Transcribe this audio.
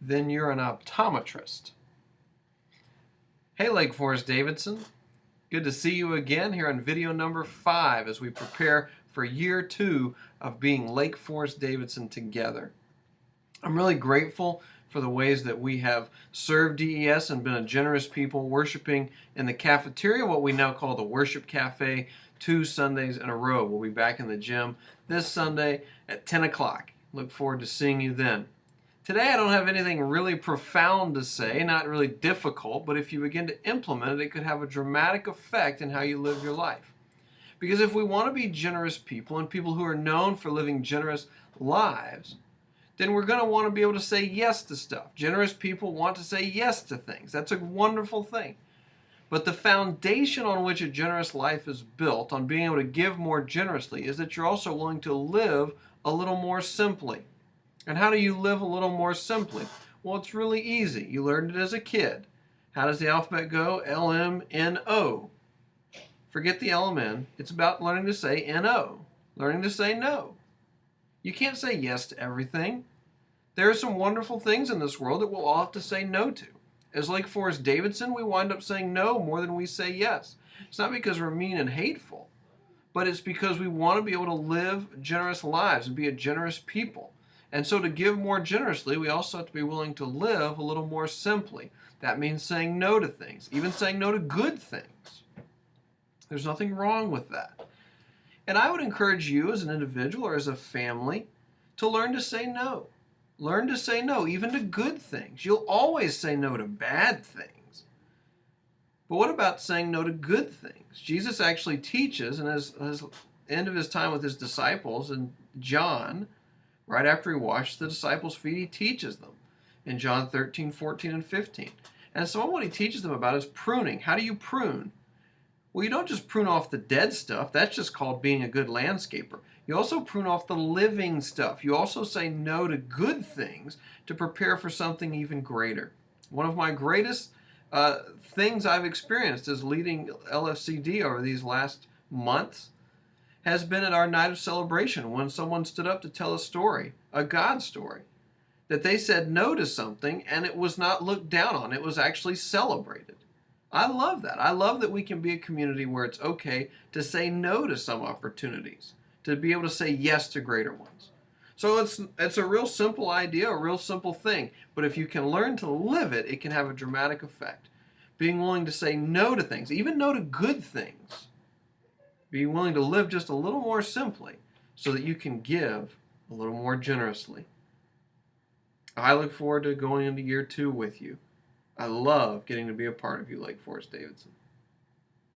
then you're an optometrist. Hey, Lake Forest Davidson. Good to see you again here on video number 5 as we prepare for year 2 of being Lake Forest Davidson together. I'm really grateful for the ways that we have served DES and been a generous people worshiping in the cafeteria, what we now call the Worship Cafe, 2 Sundays in a row. We'll be back in the gym this Sunday at 10 o'clock. Look forward to seeing you then. Today I don't have anything really profound to say, not really difficult, but if you begin to implement it, it could have a dramatic effect in how you live your life. Because if we want to be generous people and people who are known for living generous lives, then we're going to want to be able to say yes to stuff. Generous people want to say yes to things. That's a wonderful thing. But the foundation on which a generous life is built, on being able to give more generously, is that you're also willing to live a little more simply. And how do you live a little more simply? Well, it's really easy. You learned it as a kid. How does the alphabet go? L-M-N-O. Forget the L-M-N. It's about learning to say N-O. Learning to say no. You can't say yes to everything. There are some wonderful things in this world that we'll all have to say no to. As Lake Forest Davidson, we wind up saying no more than we say yes. It's not because we're mean and hateful, but it's because we want to be able to live generous lives and be a generous people. And so to give more generously, we also have to be willing to live a little more simply. That means saying no to things, even saying no to good things. There's nothing wrong with that. And I would encourage you as an individual or as a family to learn to say no. Learn to say no, even to good things. You'll always say no to bad things. But what about saying no to good things? Jesus actually teaches, and at the end of his time with his disciples in John, right after he washed the disciples' feet, he teaches them in John 13, 14, and 15. And some of what he teaches them about is pruning. How do you prune? Well, you don't just prune off the dead stuff. That's just called being a good landscaper. You also prune off the living stuff. You also say no to good things to prepare for something even greater. One of my greatest things I've experienced as leading LFCD over these last months has been at our night of celebration when someone stood up to tell a story, a God story, that they said no to something and it was not looked down on. It was actually celebrated. I love that. I love that we can be a community where it's okay to say no to some opportunities, to be able to say yes to greater ones. So it's a real simple idea, a real simple thing. But if you can learn to live it, it can have a dramatic effect. Being willing to say no to things, even no to good things. Being willing to live just a little more simply so that you can give a little more generously. I look forward to going into year 2 with you. I love getting to be a part of you, Lake Forest Davidson.